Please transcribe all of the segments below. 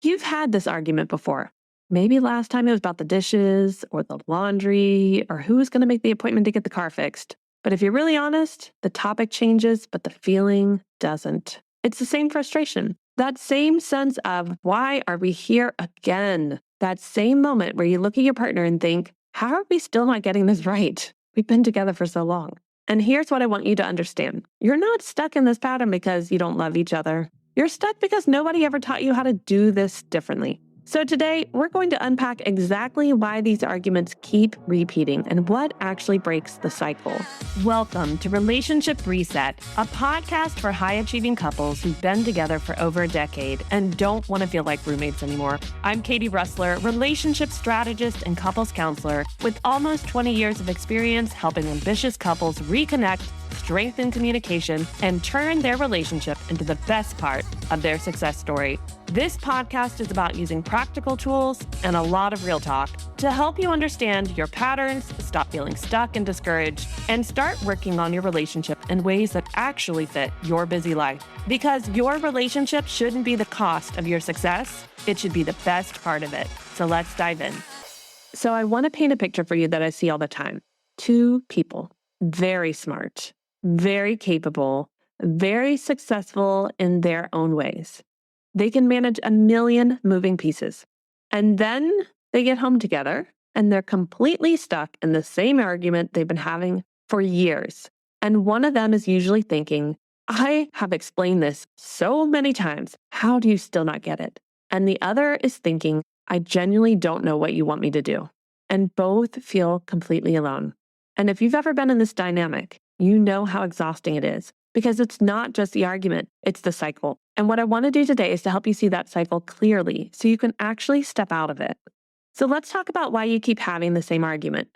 You've had this argument before. Maybe last time it was about the dishes or the laundry or who was going to make the appointment to get the car fixed. But if you're really honest, the topic changes, but the feeling doesn't. It's the same frustration. That same sense of why are we here again? That same moment where you look at your partner and think, how are we still not getting this right? We've been together for so long. And here's what I want you to understand. You're not stuck in this pattern because you don't love each other. You're stuck because nobody ever taught you how to do this differently. So today, we're going to unpack exactly why these arguments keep repeating and what actually breaks the cycle. Welcome to Relationship Reset, a podcast for high-achieving couples who've been together for over a decade and don't want to feel like roommates anymore. I'm Katie Rustler, relationship strategist and couples counselor with almost 20 years of experience helping ambitious couples reconnect, strengthen communication, and turn their relationship into the best part of their success story. This podcast is about using practical tools and a lot of real talk to help you understand your patterns, stop feeling stuck and discouraged, and start working on your relationship in ways that actually fit your busy life. Because your relationship shouldn't be the cost of your success, it should be the best part of it. So let's dive in. So I want to paint a picture for you that I see all the time. Two people, very smart, very capable, very successful in their own ways. They can manage a million moving pieces. And then they get home together and they're completely stuck in the same argument they've been having for years. And one of them is usually thinking, I have explained this so many times. How do you still not get it? And the other is thinking, I genuinely don't know what you want me to do. And both feel completely alone. And if you've ever been in this dynamic, you know how exhausting it is. Because it's not just the argument, it's the cycle. And what I want to do today is to help you see that cycle clearly so you can actually step out of it. So let's talk about why you keep having the same argument.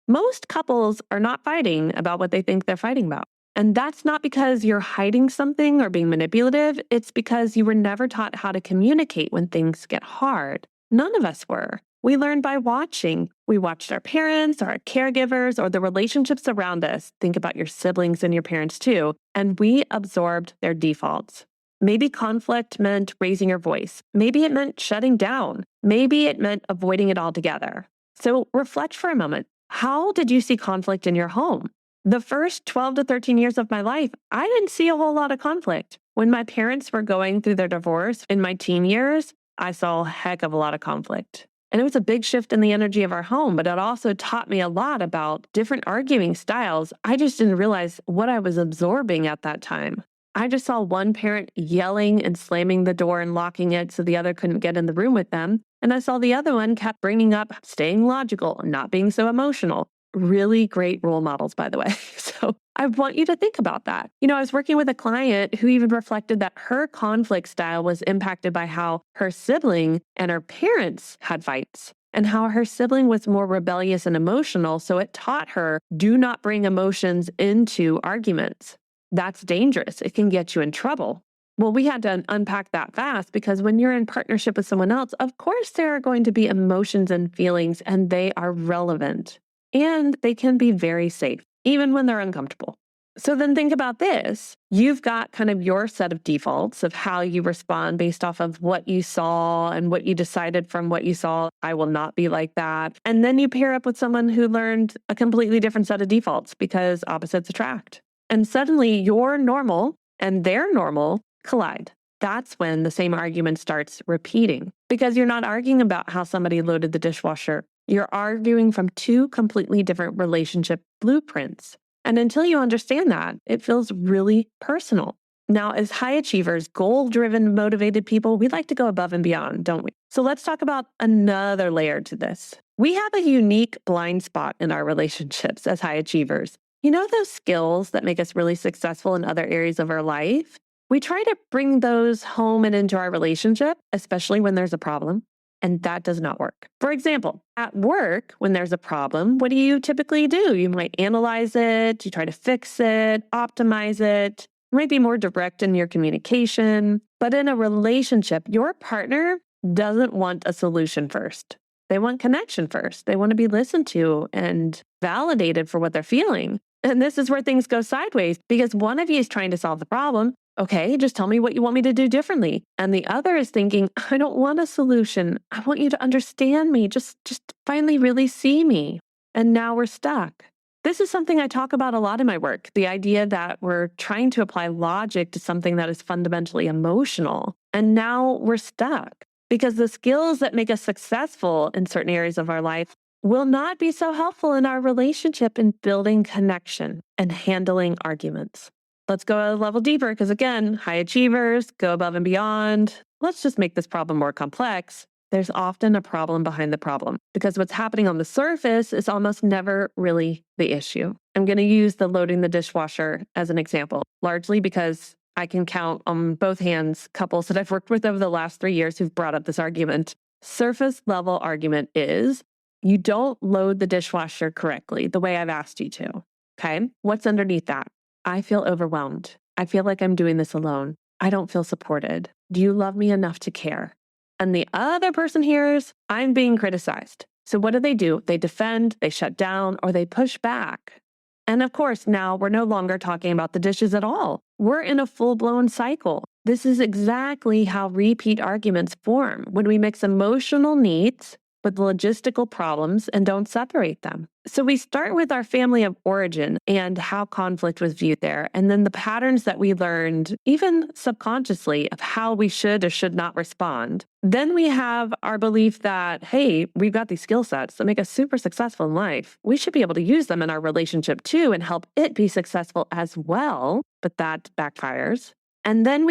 Most couples are not fighting about what they think they're fighting about. And that's not because you're hiding something or being manipulative. It's because you were never taught how to communicate when things get hard. None of us were. We learned by watching. We watched our parents, our caregivers, or the relationships around us. Think about your siblings and your parents too. And we absorbed their defaults. Maybe conflict meant raising your voice. Maybe it meant shutting down. Maybe it meant avoiding it altogether. So reflect for a moment. How did you see conflict in your home? The first 12 to 13 years of my life, I didn't see a whole lot of conflict. When my parents were going through their divorce in my teen years, I saw a heck of a lot of conflict. And it was a big shift in the energy of our home, but it also taught me a lot about different arguing styles. I just didn't realize what I was absorbing at that time. I just saw one parent yelling and slamming the door and locking it so the other couldn't get in the room with them. And I saw the other one kept bringing up staying logical, not being so emotional. Really great role models, by the way. So I want you to think about that. I was working with a client who even reflected that her conflict style was impacted by how her sibling and her parents had fights and how her sibling was more rebellious and emotional. So it taught her, do not bring emotions into arguments. That's dangerous. It can get you in trouble. Well, we had to unpack that fast because when you're in partnership with someone else, of course, there are going to be emotions and feelings, and they are relevant. And they can be very safe, even when they're uncomfortable. So then think about this. You've got kind of your set of defaults of how you respond based off of what you saw and what you decided from what you saw. I will not be like that. And then you pair up with someone who learned a completely different set of defaults because opposites attract. And suddenly your normal and their normal collide. That's when the same argument starts repeating because you're not arguing about how somebody loaded the dishwasher. You're arguing from two completely different relationship blueprints. And until you understand that, it feels really personal. Now, as high achievers, goal-driven, motivated people, we like to go above and beyond, don't we? So let's talk about another layer to this. We have a unique blind spot in our relationships as high achievers. You know those skills that make us really successful in other areas of our life? We try to bring those home and into our relationship, especially when there's a problem. And that does not work. For example, at work, when there's a problem, what do you typically do? You might analyze it, you try to fix it, optimize it. You might be more direct in your communication. But in a relationship, your partner doesn't want a solution first. They want connection first. They want to be listened to and validated for what they're feeling. And this is where things go sideways because one of you is trying to solve the problem Okay, just tell me what you want me to do differently. And the other is thinking, I don't want a solution. I want you to understand me. Just finally really see me. And now we're stuck. This is something I talk about a lot in my work. The idea that we're trying to apply logic to something that is fundamentally emotional. And now we're stuck because the skills that make us successful in certain areas of our life will not be so helpful in our relationship in building connection and handling arguments. Let's go a level deeper because, again, high achievers go above and beyond. Let's just make this problem more complex. There's often a problem behind the problem because what's happening on the surface is almost never really the issue. I'm going to use the loading the dishwasher as an example, largely because I can count on both hands couples that I've worked with over the last 3 years who've brought up this argument. Surface level argument is you don't load the dishwasher correctly the way I've asked you to. Okay. What's underneath that? I feel overwhelmed. I feel like I'm doing this alone. I don't feel supported. Do you love me enough to care? And the other person hears, I'm being criticized. So what do? They defend, they shut down, or they push back. And of course, now we're no longer talking about the dishes at all. We're in a full-blown cycle. This is exactly how repeat arguments form when we mix emotional needs with logistical problems and don't separate them. So we start with our family of origin and how conflict was viewed there, and then the patterns that we learned, even subconsciously, of how we should or should not respond. Then we have our belief that, hey, we've got these skill sets that make us super successful in life. We should be able to use them in our relationship too and help it be successful as well, but that backfires. And then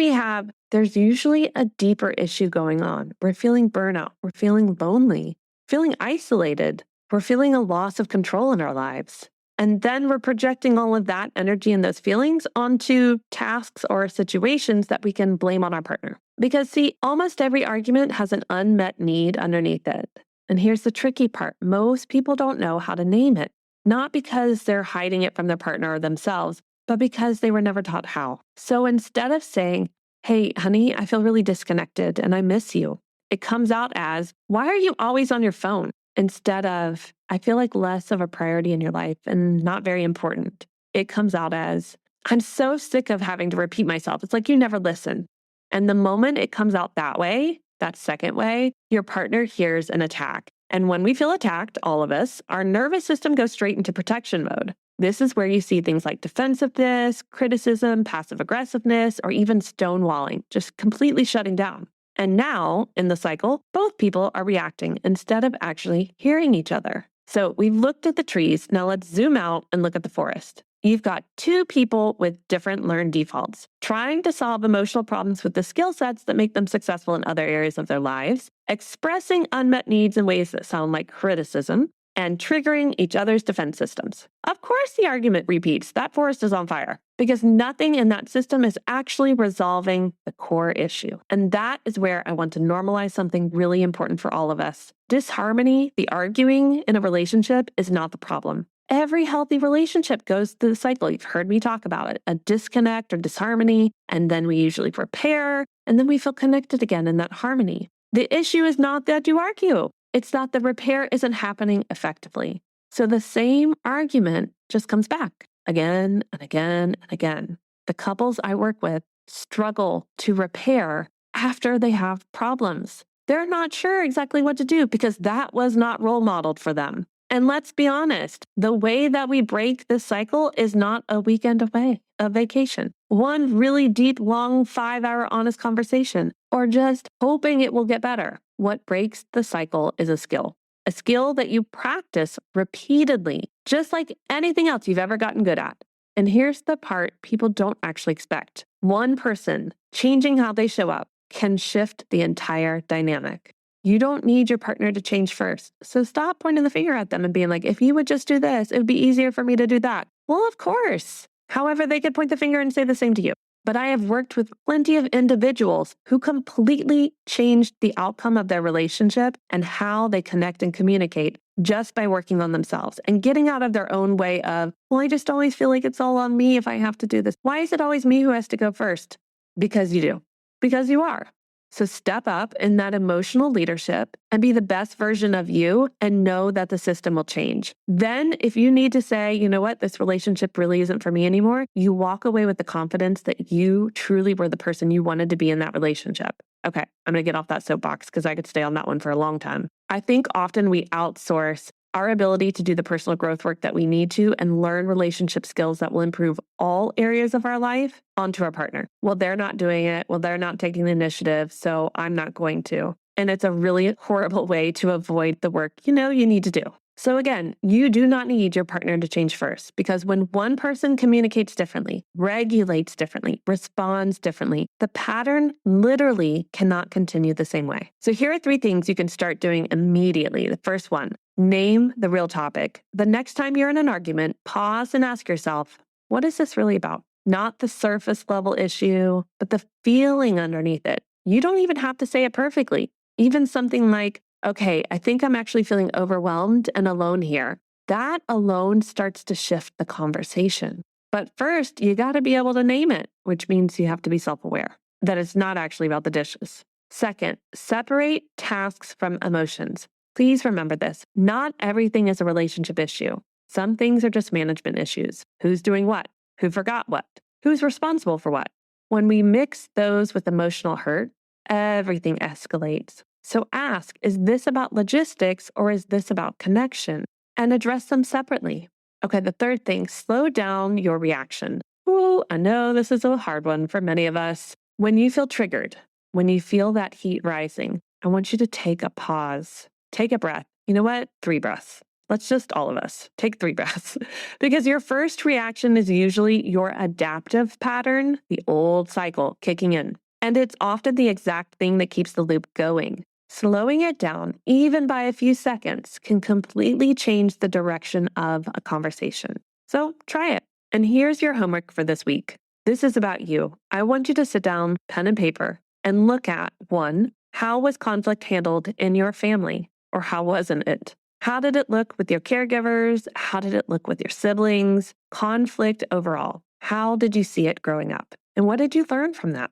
there's usually a deeper issue going on. We're feeling burnout. We're feeling lonely, feeling isolated. We're feeling a loss of control in our lives. And then we're projecting all of that energy and those feelings onto tasks or situations that we can blame on our partner. Because see, almost every argument has an unmet need underneath it. And here's the tricky part. Most people don't know how to name it, not because they're hiding it from their partner or themselves, but because they were never taught how. So instead of saying, hey, honey, I feel really disconnected and I miss you, it comes out as, why are you always on your phone? Instead of, I feel like less of a priority in your life and not very important. It comes out as, I'm so sick of having to repeat myself. It's like you never listen. And the moment it comes out that way, that second way, your partner hears an attack. And when we feel attacked, all of us, our nervous system goes straight into protection mode. This is where you see things like defensiveness, criticism, passive aggressiveness, or even stonewalling, just completely shutting down. And now, in the cycle, both people are reacting instead of actually hearing each other. So we've looked at the trees. Now let's zoom out and look at the forest. You've got two people with different learned defaults, trying to solve emotional problems with the skill sets that make them successful in other areas of their lives, expressing unmet needs in ways that sound like criticism, and triggering each other's defense systems. Of course, the argument repeats. That forest is on fire because nothing in that system is actually resolving the core issue. And that is where I want to normalize something really important for all of us. Disharmony, the arguing in a relationship, is not the problem. Every healthy relationship goes through the cycle. You've heard me talk about it, a disconnect or disharmony, and then we usually repair, and then we feel connected again in that harmony. The issue is not that you argue. It's that the repair isn't happening effectively. So the same argument just comes back again and again and again. The couples I work with struggle to repair after they have problems. They're not sure exactly what to do because that was not role modeled for them. And let's be honest, the way that we break this cycle is not a weekend away, a vacation, one really deep, long 5-hour honest conversation, or just hoping it will get better. What breaks the cycle is a skill that you practice repeatedly, just like anything else you've ever gotten good at. And here's the part people don't actually expect. One person changing how they show up can shift the entire dynamic. You don't need your partner to change first. So stop pointing the finger at them and being like, if you would just do this, it would be easier for me to do that. Well, of course. However, they could point the finger and say the same to you. But I have worked with plenty of individuals who completely changed the outcome of their relationship and how they connect and communicate just by working on themselves and getting out of their own way of, well, I just always feel like it's all on me if I have to do this. Why is it always me who has to go first? Because you do. Because you are. So step up in that emotional leadership and be the best version of you and know that the system will change. Then, if you need to say, you know what, this relationship really isn't for me anymore, you walk away with the confidence that you truly were the person you wanted to be in that relationship. Okay, I'm going to get off that soapbox because I could stay on that one for a long time. I think often we outsource our ability to do the personal growth work that we need to and learn relationship skills that will improve all areas of our life onto our partner. Well, they're not doing it. Well, they're not taking the initiative, so I'm not going to. And it's a really horrible way to avoid the work you need to do. So again, you do not need your partner to change first, because when one person communicates differently, regulates differently, responds differently, the pattern literally cannot continue the same way. So here are 3 things you can start doing immediately. The first one, name the real topic. The next time you're in an argument, pause and ask yourself, what is this really about? Not the surface level issue, but the feeling underneath it. You don't even have to say it perfectly. Even something like, okay, I think I'm actually feeling overwhelmed and alone here. That alone starts to shift the conversation. But first, you got to be able to name it, which means you have to be self-aware that it's not actually about the dishes. Second, separate tasks from emotions. Please remember this. Not everything is a relationship issue. Some things are just management issues. Who's doing what? Who forgot what? Who's responsible for what? When we mix those with emotional hurt, everything escalates. So ask, is this about logistics or is this about connection? And address them separately. Okay, the third thing, slow down your reaction. Ooh, I know this is a hard one for many of us. When you feel triggered, when you feel that heat rising, I want you to take a pause. Take a breath. You know what? 3 breaths. Let's just all of us take 3 breaths, because your first reaction is usually your adaptive pattern, the old cycle kicking in. And it's often the exact thing that keeps the loop going. Slowing it down, even by a few seconds, can completely change the direction of a conversation. So try it. And here's your homework for this week. This is about you. I want you to sit down, pen and paper, and look at 1, how was conflict handled in your family? Or how wasn't it? How did it look with your caregivers? How did it look with your siblings? Conflict overall. How did you see it growing up? And what did you learn from that?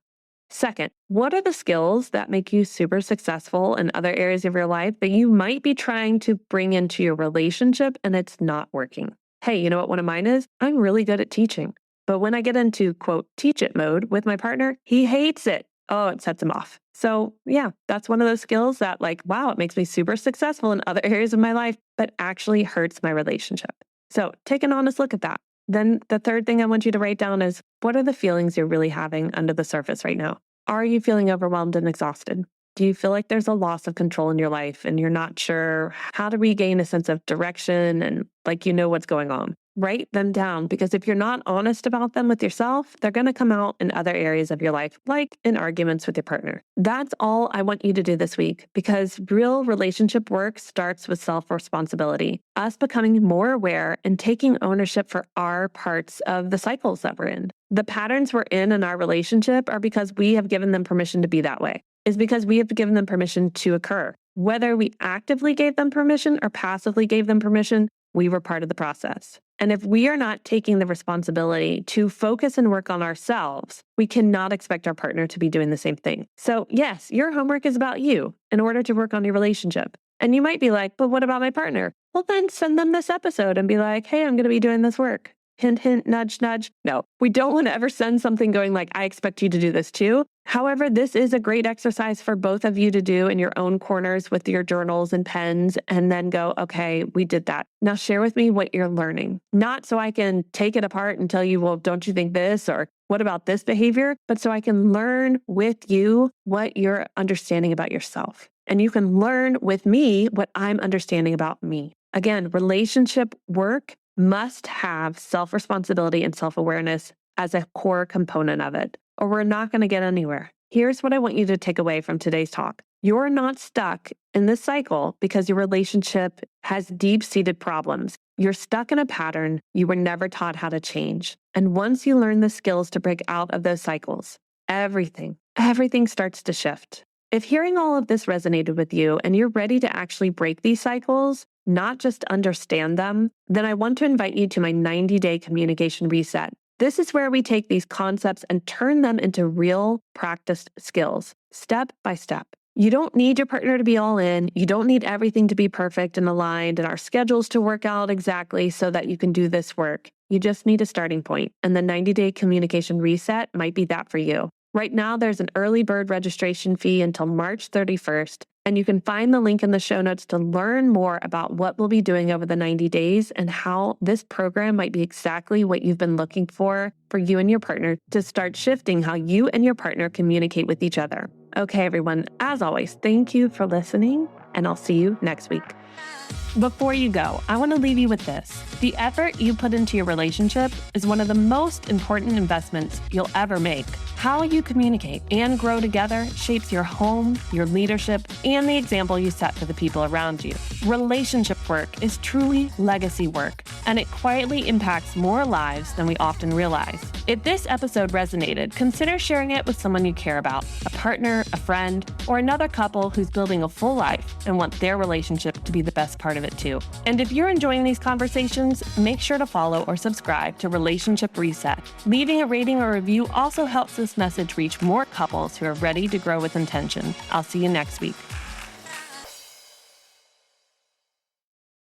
Second, what are the skills that make you super successful in other areas of your life that you might be trying to bring into your relationship and it's not working? Hey, you know what one of mine is? I'm really good at teaching. But when I get into, quote, teach it mode with my partner, he hates it. Oh, it sets him off. So yeah, that's one of those skills that wow, it makes me super successful in other areas of my life, but actually hurts my relationship. So take an honest look at that. Then the third thing I want you to write down is, what are the feelings you're really having under the surface right now? Are you feeling overwhelmed and exhausted? Do you feel like there's a loss of control in your life and you're not sure how to regain a sense of direction and what's going on? Write them down, because if you're not honest about them with yourself, they're going to come out in other areas of your life, like in arguments with your partner. That's all I want you to do this week, because real relationship work starts with self-responsibility, us becoming more aware and taking ownership for our parts of the cycles that we're in. The patterns we're in our relationship are because we have given them permission to be that way. It's because we have given them permission to occur. Whether we actively gave them permission or passively gave them permission, we were part of the process. And if we are not taking the responsibility to focus and work on ourselves, we cannot expect our partner to be doing the same thing. So yes, your homework is about you in order to work on your relationship. And you might be like, but what about my partner? Well, then send them this episode and be like, hey, I'm going to be doing this work. Hint, hint, nudge, nudge. No, we don't want to ever send something going like, I expect you to do this too. However, this is a great exercise for both of you to do in your own corners with your journals and pens, and then go, okay, we did that. Now share with me what you're learning. Not so I can take it apart and tell you, well, don't you think this? Or what about this behavior? But so I can learn with you what you're understanding about yourself. And you can learn with me what I'm understanding about me. Again, relationship work must have self-responsibility and self-awareness as a core component of it, or we're not going to get anywhere. Here's what I want you to take away from today's talk. You're not stuck in this cycle because your relationship has deep-seated problems. You're stuck in a pattern you were never taught how to change. And once you learn the skills to break out of those cycles, everything starts to shift. If hearing all of this resonated with you and you're ready to actually break these cycles, not just understand them, then I want to invite you to my 90-day communication reset. This is where we take these concepts and turn them into real practiced skills. step by step. You don't need your partner to be all in. You don't need everything to be perfect and aligned and our schedules to work out exactly so that you can do this work. You just need a starting point, and the 90-day communication reset might be that for you. Right now, there's an early bird registration fee until March 31st, and you can find the link in the show notes to learn more about what we'll be doing over the 90 days and how this program might be exactly what you've been looking for you and your partner to start shifting how you and your partner communicate with each other. Okay, everyone, as always, thank you for listening, and I'll see you next week. Before you go, I want to leave you with this. The effort you put into your relationship is one of the most important investments you'll ever make. How you communicate and grow together shapes your home, your leadership, and the example you set for the people around you. Relationship work is truly legacy work, and it quietly impacts more lives than we often realize. If this episode resonated, consider sharing it with someone you care about, a partner, a friend, or another couple who's building a full life and want their relationship to be the best part of it too. And if you're enjoying these conversations, make sure to follow or subscribe to Relationship Reset. Leaving a rating or review also helps this message reach more couples who are ready to grow with intention. I'll see you next week.